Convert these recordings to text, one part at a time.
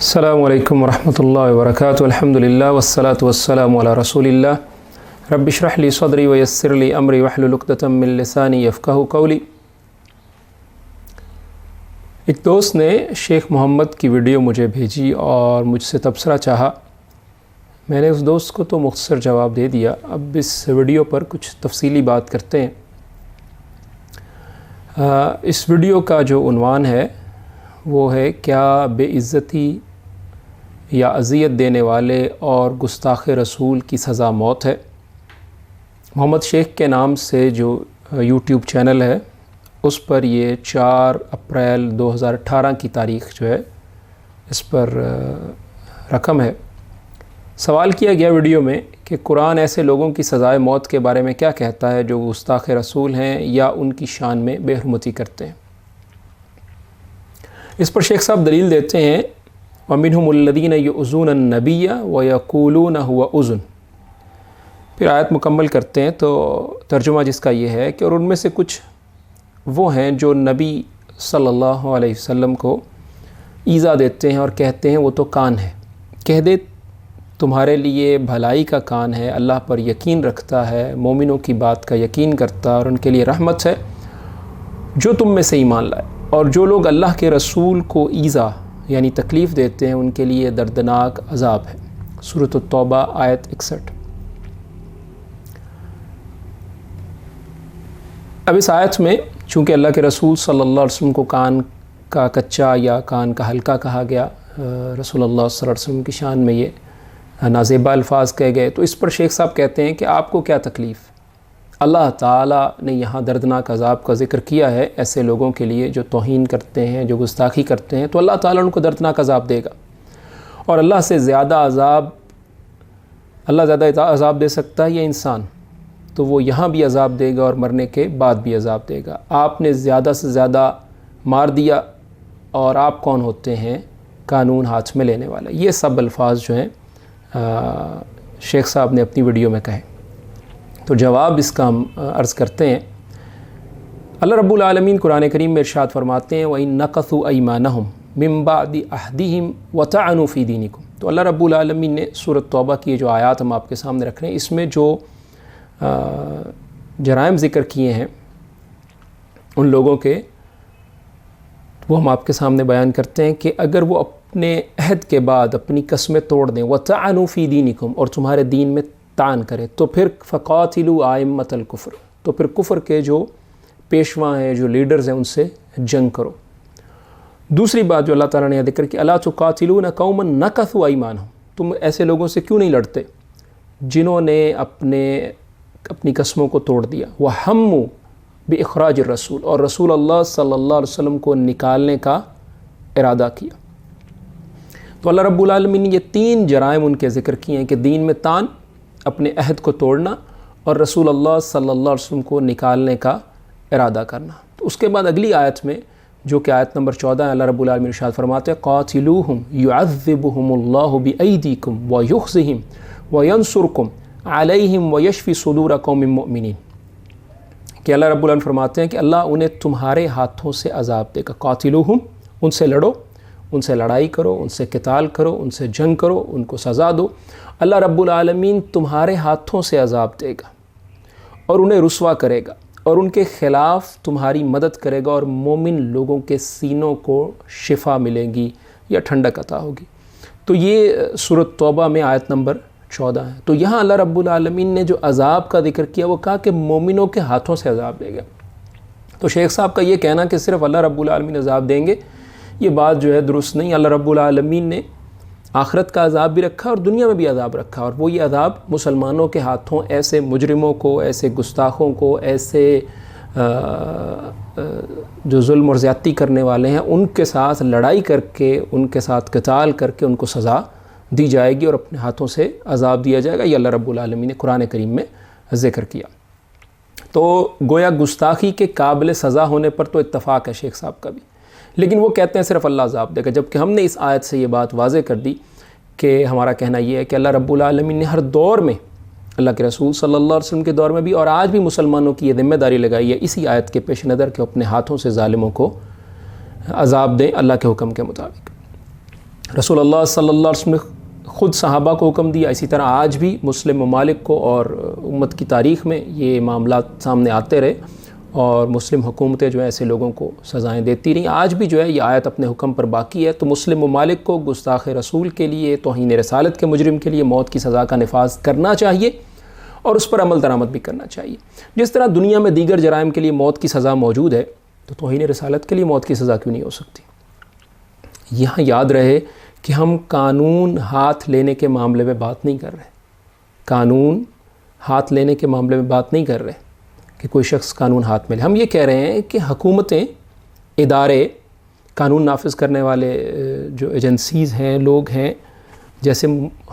السلام علیکم ورحمۃ اللہ وبرکاتہ الحمدللہ والصلاة والسلام علی رسول اللہ رب اشرح لی صدری ویسر لی امری واحلل عقدۃ من لسانی یفقہوا قولی۔ ایک دوست نے شیخ محمد کی ویڈیو مجھے بھیجی اور مجھ سے تبصرہ چاہا۔ میں نے اس دوست کو تو مختصر جواب دے دیا۔ اب اس ویڈیو پر کچھ تفصیلی بات کرتے ہیں۔ اس ویڈیو کا جو عنوان ہے وہ ہے کیا بے عزتی یا اذیت دینے والے اور گستاخ رسول کی سزا موت ہے؟ محمد شیخ کے نام سے جو یوٹیوب چینل ہے اس پر یہ 4 اپریل 2018 کی تاریخ جو ہے اس پر رقم ہے۔ سوال کیا گیا ویڈیو میں کہ قرآن ایسے لوگوں کی سزائے موت کے بارے میں کیا کہتا ہے جو گستاخ رسول ہیں یا ان کی شان میں بے حرمتی کرتے ہیں۔ اس پر شیخ صاحب دلیل دیتے ہیں وَمِنْهُمُ الَّذِينَ يُؤْذُونَ النَّبِيَّ وَيَقُولُونَ هُوَ أُذُنٌ۔ پھر آیت مکمل کرتے ہیں تو ترجمہ جس کا یہ ہے کہ اور ان میں سے کچھ وہ ہیں جو نبی صلی اللہ علیہ وسلم کو ایذا دیتے ہیں اور کہتے ہیں وہ تو کان ہے۔ کہہ دے تمہارے لیے بھلائی کا کان ہے، اللہ پر یقین رکھتا ہے، مومنوں کی بات کا یقین کرتا ہے اور ان کے لیے رحمت ہے جو تم میں سے ایمان لائے۔ اور جو لوگ اللہ کے رسول کو ایذا یعنی تکلیف دیتے ہیں ان کے لیے دردناک عذاب ہے۔ سورۃ التوبہ آیت 61۔ اب اس آیت میں چونکہ اللہ کے رسول صلی اللہ علیہ وسلم کو کان کا کچا یا کان کا ہلکا کہا گیا، رسول اللہ صلی اللہ علیہ وسلم کی شان میں یہ نازیبا الفاظ کہے گئے، تو اس پر شیخ صاحب کہتے ہیں کہ آپ کو کیا تکلیف؟ اللہ تعالیٰ نے یہاں دردناک عذاب کا ذکر کیا ہے ایسے لوگوں کے لیے جو توہین کرتے ہیں، جو گستاخی کرتے ہیں، تو اللہ تعالیٰ ان کو دردناک عذاب دے گا۔ اور اللہ سے زیادہ عذاب دے سکتا ہے یہ انسان، تو وہ یہاں بھی عذاب دے گا اور مرنے کے بعد بھی عذاب دے گا۔ آپ نے زیادہ سے زیادہ مار دیا اور آپ کون ہوتے ہیں قانون ہاتھ میں لینے والے؟ یہ سب الفاظ جو ہیں شیخ صاحب نے اپنی ویڈیو میں کہے۔ تو جواب اس کا ہم عرض کرتے ہیں۔ اللہ رب العالمین قرآن کریم میں ارشاد فرماتے ہیں وَإِن نَقَثُوا أَيْمَانَهُمْ مِن بَعْدِ عَهْدِهِمْ وَطَعَنُوا فِي دِينِكُمْ۔ تو اللہ رب العالمین نے سورۃ توبہ کی جو آیات ہم آپ کے سامنے رکھ رہے ہیں، اس میں جو جرائم ذکر کیے ہیں ان لوگوں کے، وہ ہم آپ کے سامنے بیان کرتے ہیں کہ اگر وہ اپنے عہد کے بعد اپنی قسمیں توڑ دیں وَطَعَنُوا فِي دِينِكُمْ اور تمہارے دین میں تعان کرے، تو پھر فَقَاتِلُوا أَئِمَّةَ الْكُفْرِ، تو پھر کفر کے جو پیشواں ہیں، جو لیڈرز ہیں، ان سے جنگ کرو۔ دوسری بات جو اللہ تعالیٰ نے ذکر کی أَلَا تُقَاتِلُونَ قَوْمًا نَكَثُوا أَيْمَانَهُمْ، تم ایسے لوگوں سے کیوں نہیں لڑتے جنہوں نے اپنی قسموں کو توڑ دیا۔ وَهَمُّوا بِإِخْرَاجِ الرَّسُولِ، اور رسول اللہ صلی اللہ علیہ وسلم کو نکالنے کا ارادہ کیا۔ تو اللہ رب العالمین نے یہ 3 جرائم ان کے ذکر کیے ہیں کہ دین میں طعن، اپنے عہد کو توڑنا اور رسول اللہ صلی اللہ علیہ وسلم کو نکالنے کا ارادہ کرنا۔ تو اس کے بعد اگلی آیت میں جو کہ آیت نمبر 14 ہے، اللہ رب العالمین ارشاد فرماتے ہیں قاتلوہم یعذبہم اللہ بایدیکم ویخزہم وینصرکم علیہم ویشفی صدور قوم مؤمنین، کہ اللہ رب العالمین فرماتے ہیں کہ اللہ انہیں تمہارے ہاتھوں سے عذاب دے گا۔ قاتلوہم، ان سے لڑو، ان سے لڑائی کرو، ان سے قتال کرو، ان سے جنگ کرو، ان کو سزا دو۔ اللہ رب العالمین تمہارے ہاتھوں سے عذاب دے گا اور انہیں رسوا کرے گا اور ان کے خلاف تمہاری مدد کرے گا اور مومن لوگوں کے سینوں کو شفا ملے گی یا ٹھنڈک عطا ہوگی۔ تو یہ سورۃ توبہ میں آیت نمبر 14 ہے۔ تو یہاں اللہ رب العالمین نے جو عذاب کا ذکر کیا وہ کہا کہ مومنوں کے ہاتھوں سے عذاب دے گا۔ تو شیخ صاحب کا یہ کہنا کہ صرف اللہ رب العالمین عذاب دیں گے، یہ بات جو ہے درست نہیں۔ اللہ رب العالمین نے آخرت کا عذاب بھی رکھا اور دنیا میں بھی عذاب رکھا، اور وہ یہ عذاب مسلمانوں کے ہاتھوں ایسے مجرموں کو، ایسے گستاخوں کو، ایسے جو ظلم اور زیادتی کرنے والے ہیں ان کے ساتھ لڑائی کر کے، ان کے ساتھ قتال کر کے ان کو سزا دی جائے گی اور اپنے ہاتھوں سے عذاب دیا جائے گا۔ یہ اللہ رب العالمین نے قرآن کریم میں ذکر کیا۔ تو گویا گستاخی کے قابل سزا ہونے پر تو اتفاق ہے شیخ صاحب کا بھی، لیکن وہ کہتے ہیں صرف اللہ عذاب دے گا، جبکہ ہم نے اس آیت سے یہ بات واضح کر دی کہ ہمارا کہنا یہ ہے کہ اللہ رب العالمین نے ہر دور میں، اللہ کے رسول صلی اللہ علیہ وسلم کے دور میں بھی اور آج بھی مسلمانوں کی یہ ذمہ داری لگائی ہے اسی آیت کے پیش نظر کہ اپنے ہاتھوں سے ظالموں کو عذاب دیں اللہ کے حکم کے مطابق۔ رسول اللہ صلی اللہ علیہ وسلم نے خود صحابہ کو حکم دیا، اسی طرح آج بھی مسلم ممالک کو اور امت کی تاریخ میں یہ معاملات سامنے آتے رہے اور مسلم حکومتیں جو ہے ایسے لوگوں کو سزائیں دیتی رہیں۔ آج بھی جو ہے یہ آیت اپنے حکم پر باقی ہے، تو مسلم ممالک کو گستاخ رسول کے لیے، توہین رسالت کے مجرم کے لیے موت کی سزا کا نفاذ کرنا چاہیے اور اس پر عمل درآمد بھی کرنا چاہیے۔ جس طرح دنیا میں دیگر جرائم کے لیے موت کی سزا موجود ہے، تو توہین رسالت کے لیے موت کی سزا کیوں نہیں ہو سکتی؟ یہاں یاد رہے کہ ہم قانون ہاتھ لینے کے معاملے میں بات نہیں کر رہے، قانون ہاتھ لینے کے معاملے میں بات نہیں کر رہے کہ کوئی شخص قانون ہاتھ میں لے۔ ہم یہ کہہ رہے ہیں کہ حکومتیں، ادارے، قانون نافذ کرنے والے جو ایجنسیز ہیں، لوگ ہیں، جیسے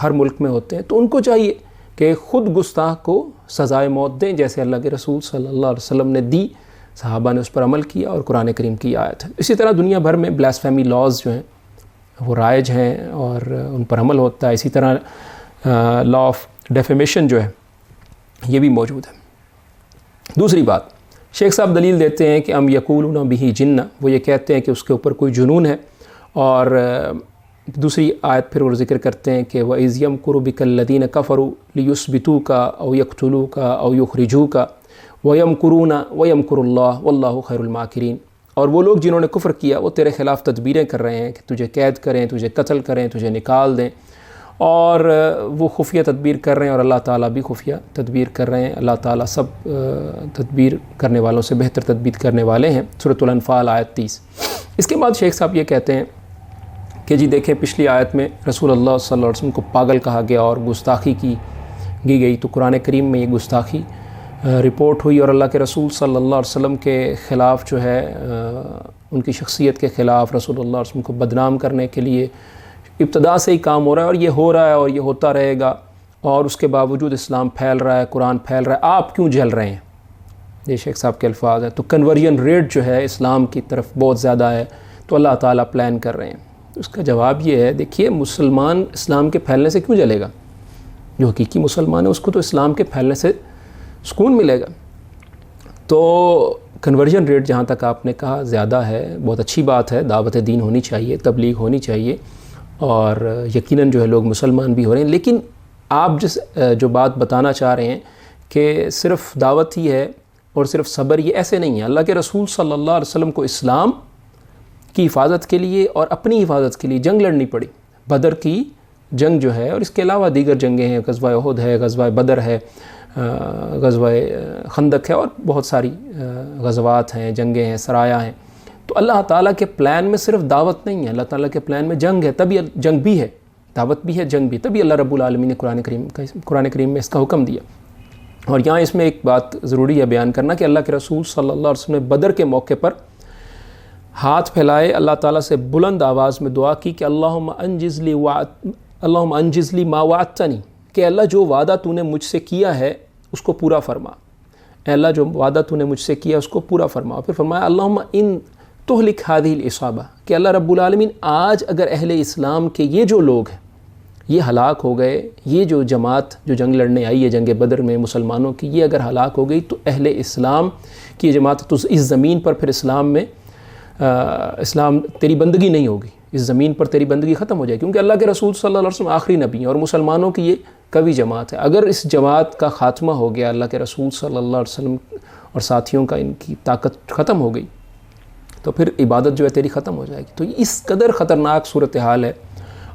ہر ملک میں ہوتے ہیں، تو ان کو چاہیے کہ خود گستاخ کو سزائے موت دیں، جیسے اللہ کے رسول صلی اللہ علیہ وسلم نے دی، صحابہ نے اس پر عمل کیا اور قرآن کریم کی آیت ہے۔ اسی طرح دنیا بھر میں بلاسفیمی لاز جو ہیں وہ رائج ہیں اور ان پر عمل ہوتا ہے۔ اسی طرح لا آف ڈیفیمیشن جو ہے یہ بھی موجود ہے۔ دوسری بات، شیخ صاحب دلیل دیتے ہیں کہ ام یقولون بہ جنہ، وہ یہ کہتے ہیں کہ اس کے اوپر کوئی جنون ہے، اور دوسری آیت پھر وہ ذکر کرتے ہیں کہ وَإِذْ يَمْكُرُ بِكَ الَّذِينَ كَفَرُوا لِيُثْبِتُوكَ أَوْ يَقْتُلُوكَ أَوْ يُخْرِجُوكَ وَيَمْكُرُونَ وَيَمْكُرُ اللَّهُ وَاللَّهُ خَيْرُ الْمَاكِرِينَ۔ اور وہ لوگ جنہوں نے کفر کیا وہ تیرے خلاف تدبیریں کر رہے ہیں کہ تجھے قید کریں، تجھے قتل کریں، تجھے نکال دیں، اور وہ خفیہ تدبیر کر رہے ہیں، اور اللہ تعالیٰ بھی خفیہ تدبیر کر رہے ہیں۔ اللہ تعالیٰ سب تدبیر کرنے والوں سے بہتر تدبیر کرنے والے ہیں۔ سورۃ الانفال آیت 30۔ اس کے بعد شیخ صاحب یہ کہتے ہیں کہ جی دیکھیں، پچھلی آیت میں رسول اللہ صلی اللہ علیہ وسلم کو پاگل کہا گیا اور گستاخی کی گئی، تو قرآن کریم میں یہ گستاخی رپورٹ ہوئی، اور اللہ کے رسول صلی اللہ علیہ وسلم کے خلاف جو ہے، ان کی شخصیت کے خلاف رسول اللہ علیہ وسلم کو بدنام کرنے کے لیے ابتدا سے ہی کام ہو رہا ہے، اور یہ ہو رہا ہے اور یہ ہوتا رہے گا، اور اس کے باوجود اسلام پھیل رہا ہے، قرآن پھیل رہا ہے، آپ کیوں جل رہے ہیں؟ یہ شیخ صاحب کے الفاظ ہیں۔ تو کنورژن ریٹ جو ہے اسلام کی طرف بہت زیادہ ہے، تو اللہ تعالیٰ پلان کر رہے ہیں۔ اس کا جواب یہ ہے، دیکھیے مسلمان اسلام کے پھیلنے سے کیوں جلے گا؟ جو حقیقی مسلمان ہے اس کو تو اسلام کے پھیلنے سے سکون ملے گا۔ تو کنورژن ریٹ جہاں تک آپ نے کہا زیادہ ہے، بہت اچھی بات ہے، دعوت دین ہونی چاہیے، تبلیغ ہونی چاہیے، اور یقیناً جو ہے لوگ مسلمان بھی ہو رہے ہیں، لیکن آپ جو بات بتانا چاہ رہے ہیں کہ صرف دعوت ہی ہے اور صرف صبر، یہ ایسے نہیں ہے۔ اللہ کے رسول صلی اللہ علیہ وسلم کو اسلام کی حفاظت کے لیے اور اپنی حفاظت کے لیے جنگ لڑنی پڑی۔ بدر کی جنگ جو ہے، اور اس کے علاوہ دیگر جنگیں ہیں، غزوہ احد ہے، غزوہ بدر ہے، غزوہ خندق ہے، اور بہت ساری غزوات ہیں، جنگیں ہیں، سرایہ ہیں۔ تو اللہ تعالیٰ کے پلان میں صرف دعوت نہیں ہے، اللہ تعالیٰ کے پلان میں جنگ ہے، تبھی جنگ بھی ہے، دعوت بھی ہے، جنگ بھی، تبھی اللہ رب العالمین نے قرآن کریم میں اس کا حکم دیا۔ اور یہاں اس میں ایک بات ضروری ہے بیان کرنا کہ اللہ کے رسول صلی اللہ علیہ وسلم نے بدر کے موقع پر ہاتھ پھیلائے، اللہ تعالیٰ سے بلند آواز میں دعا کی کہ اللہم انجز لی ما وعدتنی، کہ اللہ جو وعدہ تو نے مجھ سے کیا ہے اس کو پورا فرما، اے اللہ جو وعدہ تو نے مجھ سے کیا اس کو پورا فرما۔ پھر فرمایا اللہم ان تہلک ہذہ العصابہ، کہ اللہ رب العالمین آج اگر اہل اسلام کے یہ جو لوگ ہیں یہ ہلاک ہو گئے، یہ جو جماعت جو جنگ لڑنے آئی ہے جنگ بدر میں مسلمانوں کی، یہ اگر ہلاک ہو گئی تو اہل اسلام کی یہ جماعت، تو اس زمین پر پھر اسلام میں اسلام تیری بندگی نہیں ہوگی، اس زمین پر تیری بندگی ختم ہو جائے، کیونکہ اللہ کے رسول صلی اللہ علیہ وسلم آخری نبی ہیں اور مسلمانوں کی یہ قوی جماعت ہے۔ اگر اس جماعت کا خاتمہ ہو گیا، اللہ کے رسول صلی اللہ علیہ وسلم اور ساتھیوں کا ان کی طاقت ختم ہو گئی، تو پھر عبادت جو ہے تیری ختم ہو جائے گی۔ تو اس قدر خطرناک صورتحال ہے،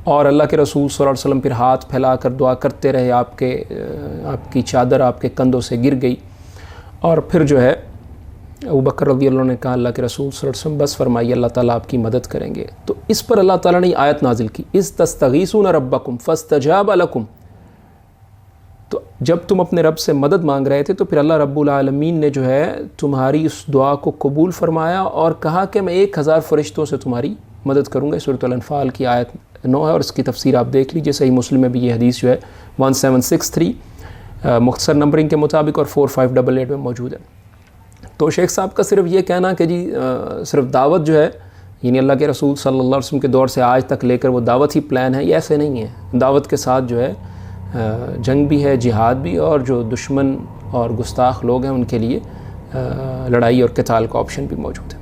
اور اللہ کے رسول صلی اللہ علیہ وسلم پھر ہاتھ پھیلا کر دعا کرتے رہے، آپ کی چادر آپ کے کندھوں سے گر گئی، اور پھر جو ہے ابوبکر رضی اللہ عنہ نے کہا اللہ کے رسول صلی اللہ علیہ وسلم بس فرمائیے، اللہ تعالیٰ آپ کی مدد کریں گے۔ تو اس پر اللہ تعالیٰ نے آیت نازل کی، اذ تستغیثون ربکم فاستجاب لکم، تو جب تم اپنے رب سے مدد مانگ رہے تھے تو پھر اللہ رب العالمین نے جو ہے تمہاری اس دعا کو قبول فرمایا اور کہا کہ میں 1000 فرشتوں سے تمہاری مدد کروں گا۔ سورۃ الانفال کی آیت 9 ہے، اور اس کی تفسیر آپ دیکھ لیجیے، صحیح مسلم میں بھی یہ حدیث جو ہے 1763 مختصر نمبرنگ کے مطابق اور 4588 میں موجود ہے۔ تو شیخ صاحب کا صرف یہ کہنا کہ جی صرف دعوت جو ہے، یعنی اللہ کے رسول صلی اللہ علیہ وسلم کے دور سے آج تک لے کر وہ دعوت ہی پلان ہے، یہ ایسے نہیں ہے۔ دعوت کے ساتھ جو ہے جنگ بھی ہے، جہاد بھی، اور جو دشمن اور گستاخ لوگ ہیں ان کے لیے لڑائی اور قتال کا آپشن بھی موجود ہے۔